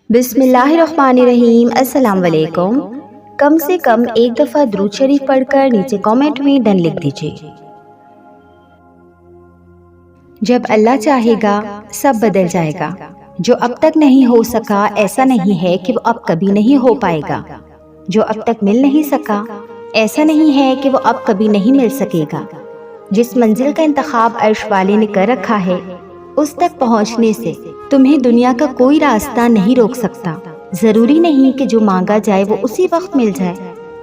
بسم اللہ الرحمن الرحیم۔ السلام علیکم۔ کم سے کم ایک دفعہ درود شریف پڑھ کر نیچے کامنٹ میں ڈن لکھ دیجیے۔ جب اللہ چاہے گا سب بدل جائے گا۔ جو اب تک نہیں ہو سکا ایسا نہیں ہے کہ وہ اب کبھی نہیں ہو پائے گا۔ جو اب تک مل نہیں سکا ایسا نہیں ہے کہ وہ اب کبھی نہیں مل سکے گا۔ جس منزل کا انتخاب عرش والے نے کر رکھا ہے اس تک پہنچنے سے تمہیں دنیا کا کوئی راستہ نہیں روک سکتا۔ ضروری نہیں کہ جو مانگا جائے وہ اسی وقت مل جائے،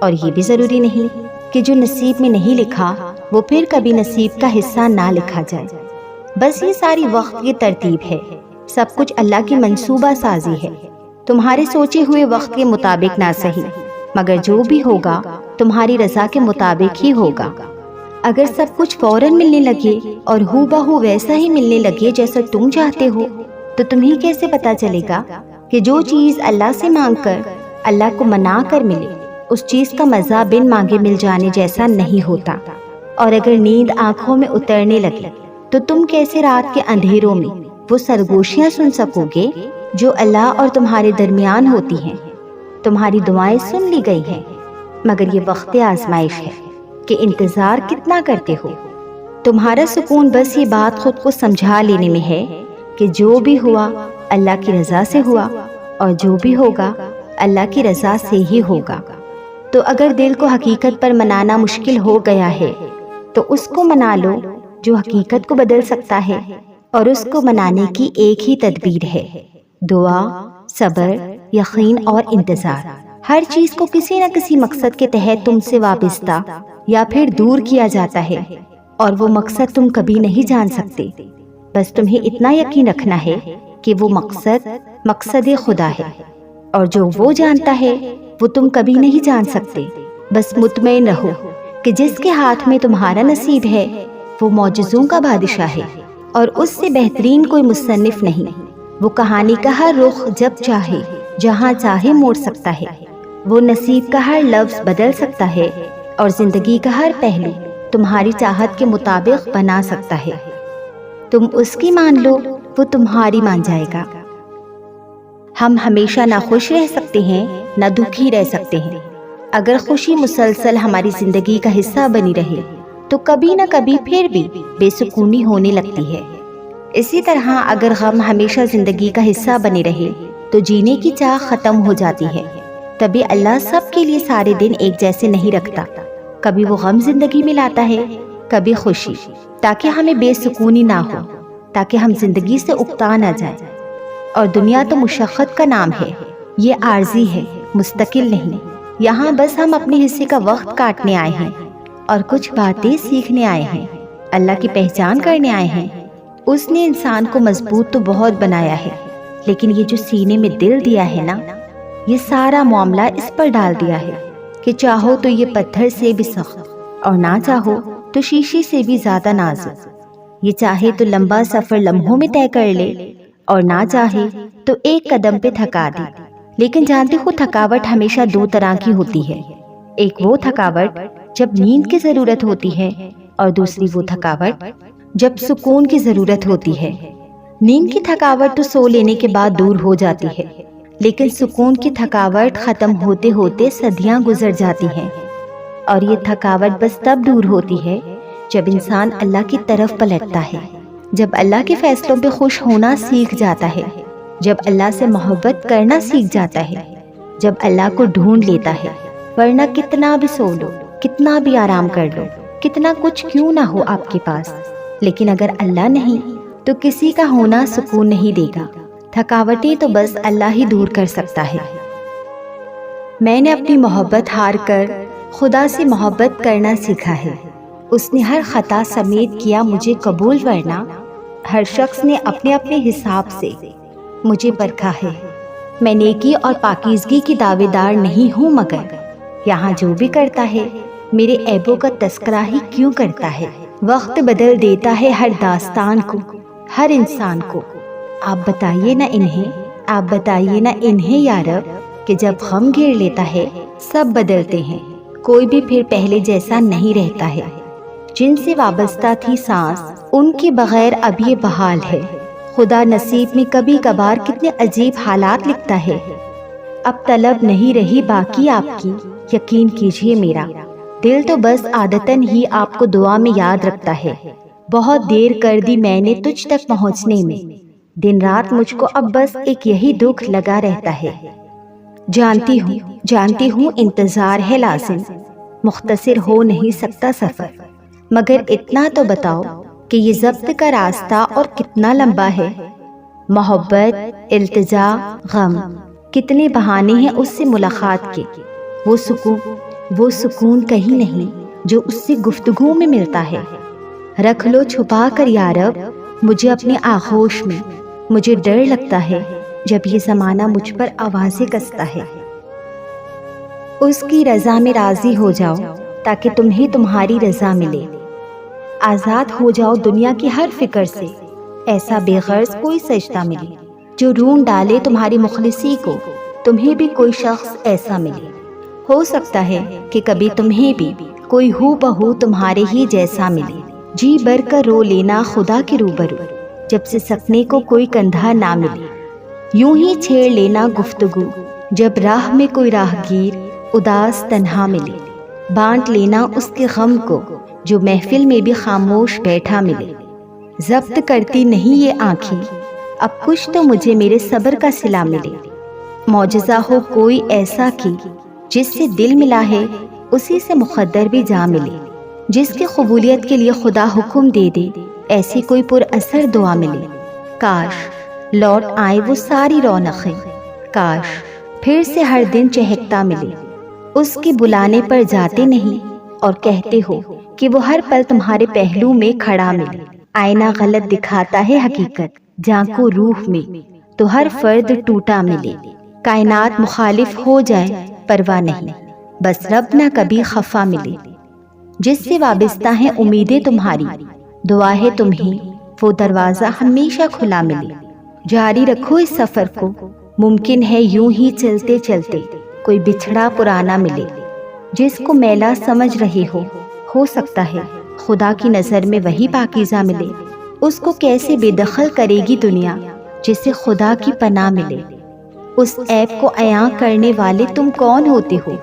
اور یہ بھی ضروری نہیں کہ جو نصیب میں نہیں لکھا وہ پھر کبھی نصیب کا حصہ نہ لکھا جائے۔ بس یہ ساری وقت کی ترتیب ہے، سب کچھ اللہ کی منصوبہ سازی ہے۔ تمہارے سوچے ہوئے وقت کے مطابق نہ صحیح، مگر جو بھی ہوگا تمہاری رضا کے مطابق ہی ہوگا۔ اگر سب کچھ فوراً ملنے لگے اور ہو بہو ویسا ہی ملنے لگے جیسا تم چاہتے ہو، تو تمہیں کیسے پتا چلے گا کہ جو چیز اللہ سے مانگ کر اللہ کو منا کر ملے اس چیز کا مزہ بن مانگے مل جانے جیسا نہیں ہوتا؟ اور اگر نیند آنکھوں میں اترنے لگے تو تم کیسے رات کے اندھیروں میں وہ سرگوشیاں سن سکو گے جو اللہ اور تمہارے درمیان ہوتی ہیں؟ تمہاری دعائیں سن لی گئی ہیں، مگر یہ وقت آزمائش ہے کہ انتظار کتنا کرتے ہو۔ تمہارا سکون بس یہ بات خود کو سمجھا لینے میں ہے کہ جو بھی ہوا اللہ کی رضا سے ہوا، اور جو بھی ہوگا اللہ کی رضا سے ہی ہوگا۔ تو اگر دل کو حقیقت پر منانا مشکل ہو گیا ہے تو اس کو منا لو جو حقیقت کو بدل سکتا ہے، اور اس کو منانے کی ایک ہی تدبیر ہے: دعا، صبر، یقین اور انتظار۔ ہر چیز کو کسی نہ کسی مقصد کے تحت تم سے وابستہ یا پھر دور کیا جاتا ہے، اور وہ مقصد تم کبھی نہیں جان سکتے۔ بس تمہیں اتنا یقین رکھنا ہے کہ وہ مقصد خدا ہے، اور جو وہ جانتا ہے وہ تم کبھی نہیں جان سکتے۔ بس مطمئن رہو کہ جس کے ہاتھ میں تمہارا نصیب ہے وہ معجزوں کا بادشاہ ہے، اور اس سے بہترین کوئی مصنف نہیں۔ وہ کہانی کا ہر رخ جب چاہے جہاں چاہے موڑ سکتا ہے۔ وہ نصیب کا ہر لفظ بدل سکتا ہے، اور زندگی کا ہر پہلو تمہاری چاہت کے مطابق بنا سکتا ہے۔ تم اس کی مان لو، وہ تمہاری مان جائے گا۔ ہم ہمیشہ نہ خوش رہ سکتے ہیں نہ دکھی رہ سکتے ہیں۔ اگر خوشی مسلسل ہماری زندگی کا حصہ بنی رہے تو کبھی نہ کبھی پھر بھی بے سکونی ہونے لگتی ہے۔ اسی طرح اگر غم ہمیشہ زندگی کا حصہ بنے رہے تو جینے کی چاہ ختم ہو جاتی ہے۔ تبھی اللہ سب کے لیے سارے دن ایک جیسے نہیں رکھتا۔ کبھی وہ غم زندگی میں لاتا ہے، کبھی خوشی، تاکہ ہمیں بے سکونی نہ ہو، تاکہ ہم زندگی سے اکتا نہ جائیں۔ اور دنیا تو مشقت کا نام ہے، یہ عارضی ہے، مستقل نہیں۔ یہاں بس ہم اپنے حصے کا وقت کاٹنے آئے ہیں اور کچھ باتیں سیکھنے آئے ہیں، اللہ کی پہچان کرنے آئے ہیں۔ اس نے انسان کو مضبوط تو بہت بنایا ہے، لیکن یہ جو سینے میں دل دیا ہے نا، یہ سارا معاملہ اس پر ڈال دیا ہے کہ چاہو تو یہ پتھر سے بھی سخت، اور نہ چاہو تو شیشے سے بھی زیادہ نازک۔ یہ چاہے تو لمبا سفر لمحوں میں طے کر لے، اور نہ چاہے تو ایک قدم پہ تھکا دے۔ لیکن جانتے ہو تھکاوٹ ہمیشہ دو طرح کی ہوتی ہے، ایک وہ تھکاوٹ جب نیند کی ضرورت ہوتی ہے، اور دوسری وہ تھکاوٹ جب سکون کی ضرورت ہوتی ہے۔ نیند کی تھکاوٹ تو سو لینے کے بعد دور ہو جاتی ہے، لیکن سکون کی تھکاوٹ ختم ہوتے ہوتے صدیاں گزر جاتی ہیں۔ اور یہ تھکاوٹ بس تب دور ہوتی ہے جب انسان اللہ کی طرف پلٹتا ہے، جب اللہ کے فیصلوں پہ خوش ہونا سیکھ جاتا ہے، جب اللہ سے محبت کرنا سیکھ جاتا ہے، جب اللہ کو ڈھونڈ لیتا ہے۔ ورنہ کتنا بھی سو لو، کتنا بھی آرام کر لو، کتنا کچھ کیوں نہ ہو آپ کے پاس، لیکن اگر اللہ نہیں تو کسی کا ہونا سکون نہیں دے گا۔ تھکاوٹیں تو بس اللہ ہی دور کر سکتا ہے۔ میں نے اپنی محبت ہار کر خدا سے محبت کرنا سیکھا ہے۔ اس نے ہر خطا سمیت کیا مجھے قبول، ورنہ ہر شخص نے اپنے اپنے حساب سے مجھے پرکھا ہے۔ میں نیکی اور پاکیزگی کی دعوے دار نہیں ہوں، مگر یہاں جو بھی کرتا ہے میرے عیبوں کا تذکرہ ہی کیوں کرتا ہے۔ وقت بدل دیتا ہے ہر داستان کو، ہر انسان کو۔ آپ بتائیے نہ انہیں یا رب کہ جب غم گھیر لیتا ہے سب بدلتے ہیں، کوئی بھی پھر پہلے جیسا نہیں رہتا ہے۔ جن سے وابستہ تھی سانس ان کے بغیر اب یہ بحال ہے، خدا نصیب میں کبھی کبھار کتنے عجیب حالات لکھتا ہے۔ اب طلب نہیں رہی باقی آپ کی، یقین کیجیے میرا دل تو بس عادتاً ہی آپ کو دعا میں یاد رکھتا ہے۔ بہت دیر کر دی میں نے تجھ تک پہنچنے میں، دن رات مجھ کو اب بس ایک یہی دکھ لگا رہتا ہے۔ جانتی ہوں انتظار ہے لازم، مختصر ہو نہیں سکتا سفر، مگر اتنا تو بتاؤ کہ یہ ضبط کا راستہ اور کتنا لمبا ہے۔ محبت، التجا، غم، کتنے بہانے ہیں اس سے ملاقات کے، وہ سکون کہیں نہیں جو اس سے گفتگو میں ملتا ہے۔ رکھ لو چھپا کر یا رب مجھے اپنے آغوش میں، مجھے ڈر لگتا ہے جب یہ زمانہ مجھ پر آوازیں کستا ہے۔ اس کی رضا میں راضی ہو جاؤ تاکہ تمہیں تمہاری رضا ملے۔ آزاد ہو جاؤ دنیا کی ہر فکر سے، ایسا بے غرض کوئی سجدہ ملے جو رون ڈالے تمہاری مخلصی کو، تمہیں بھی کوئی شخص ایسا ملے۔ ہو سکتا ہے کہ کبھی تمہیں بھی کوئی ہو بہو تمہارے ہی جیسا ملے۔ جی بھر کر رو لینا خدا کے روبرو، جب سے سکنے کو کوئی کندھا نہ ملے۔ یوں ہی چھیڑ لینا گفتگو جب راہ میں کوئی راہگیر اداس تنہا ملے۔ بانٹ لینا اس کے غم کو جو محفل میں بھی خاموش بیٹھا ملے۔ ضبط کرتی نہیں یہ آنکھیں، اب کچھ تو مجھے میرے صبر کا صلہ ملے۔ معجزہ ہو کوئی ایسا کہ جس سے دل ملا ہے اسی سے مقدر بھی جا ملے۔ جس کی قبولیت کے لیے خدا حکم دے دے، ایسی کوئی پر اثر دعا ملے۔ کاش لوٹ آئے وہ ساری رونقیں، کاش پھر سے ہر دن چہکتا ملے۔ اس کے بلانے پر جاتے نہیں اور کہتے ہو کہ وہ ہر پل تمہارے پہلو میں کھڑا ملے۔ آئینہ غلط دکھاتا ہے حقیقت، جانکو روح میں تو ہر فرد ٹوٹا ملے۔ کائنات مخالف ہو جائے پرواہ نہیں، بس رب نہ کبھی خفا ملے۔ جس سے وابستہ ہیں امیدیں تمہاری، دعا ہے تمہیں وہ دروازہ ہمیشہ کھلا ملے۔ جاری رکھو اس سفر کو، ممکن ہے یوں ہی چلتے چلتے کوئی بچھڑا پرانا ملے۔ جس کو میلا سمجھ رہے ہو سکتا ہے خدا کی نظر میں وہی پاکیزہ ملے۔ اس کو کیسے بے دخل کرے گی دنیا جسے خدا کی پناہ ملے۔ اس عیب کو عیاں کرنے والے تم کون ہوتے ہو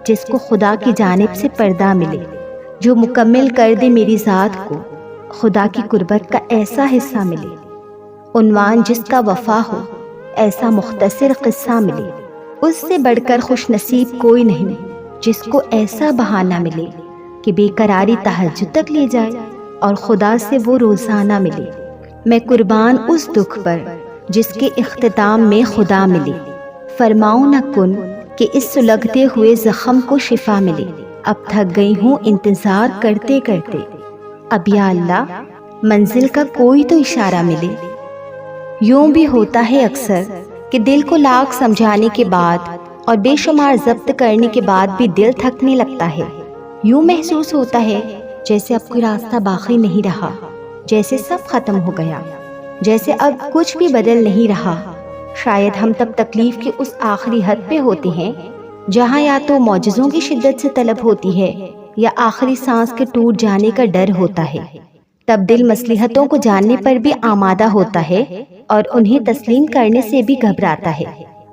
جس کو خدا کی جانب سے پردہ ملے، جو مکمل کر دے میری ذات کو، خدا کی قربت کا ایسا حصہ ملے۔ عنوان جس کا وفا ہو، ایسا مختصر قصہ ملے۔ اس سے بڑھ کر خوش نصیب کوئی نہیں جس کو ایسا بہانہ ملے کہ بے قراری تہجد تک لے جائے اور خدا سے وہ روزانہ ملے۔ میں قربان اس دکھ پر جس کے اختتام میں خدا ملے۔ فرماؤں نہ کن کہ اس سلگتے ہوئے زخم کو شفا ملے۔ اب تھک گئی ہوں انتظار کرتے کرتے، اب یا اللہ منزل کا کوئی تو اشارہ ملے۔ یوں بھی ہوتا ہے اکثر کہ دل کو لاکھ سمجھانے کے بعد اور بے شمار ضبط کرنے کے بعد بھی دل تھکنے لگتا ہے۔ یوں محسوس ہوتا ہے جیسے اب کوئی راستہ باقی نہیں رہا، جیسے سب ختم ہو گیا، جیسے اب کچھ بھی بدل نہیں رہا۔ شاید ہم تب تکلیف کے اس آخری حد پہ ہوتے ہیں جہاں یا تو معجزوں کی شدت سے طلب ہوتی ہے یا آخری سانس کے ٹوٹ جانے کا ڈر ہوتا ہے۔ تب دل مصلحتوں کو جاننے پر بھی آمادہ ہوتا ہے اور انہیں تسلیم کرنے سے بھی گھبراتا ہے،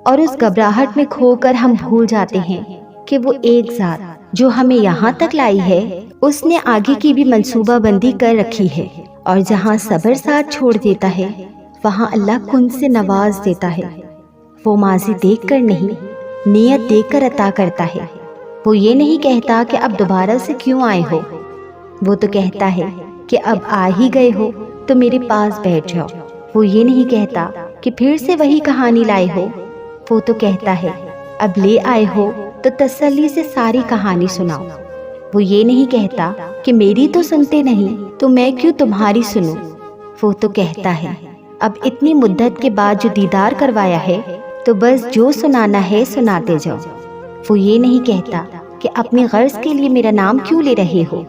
اور اس گھبراہٹ میں کھو کر ہم بھول جاتے ہیں کہ وہ ایک ذات جو ہمیں یہاں تک لائی ہے اس نے آگے کی بھی منصوبہ بندی کر رکھی ہے، اور جہاں صبر ساتھ چھوڑ دیتا ہے وہاں اللہ کن سے نواز دیتا ہے۔ وہ ماضی دیکھ کر نہیں، نیت دیکھ کر عطا کرتا ہے۔ وہ یہ نہیں کہتا کہ اب دوبارہ سے کیوں آئے ہو، وہ تو کہتا ہے کہ اب آ ہی گئے ہو تو میرے پاس بیٹھ جاؤ۔ وہ یہ نہیں کہتا کہ پھر سے وہی کہانی لائے ہو، وہ تو کہتا ہے اب لے آئے ہو تو تسلی سے ساری کہانی سناؤ۔ وہ یہ نہیں کہتا کہ میری تو سنتے نہیں تو میں کیوں تمہاری سنوں، وہ تو کہتا ہے اب اتنی مدت کے بعد جو دیدار کروایا ہے تو بس جو سنانا ہے سناتے جاؤ۔ وہ یہ نہیں کہتا کہ اپنی غرض کے لیے میرا نام کیوں لے رہے ہو،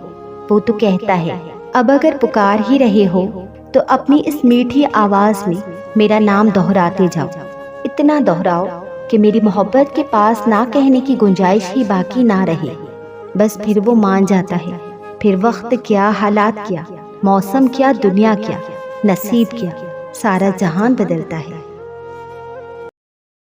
وہ تو کہتا ہے اب اگر پکار ہی رہے ہو تو اپنی اس میٹھی آواز میں میرا نام دہراتے جاؤ، اتنا دہراؤ کہ میری محبت کے پاس نہ کہنے کی گنجائش ہی باقی نہ رہے۔ بس پھر وہ مان جاتا ہے، پھر وقت کیا، حالات کیا، موسم کیا، دنیا کیا، نصیب کیا، سارا جہان بدلتا ہے۔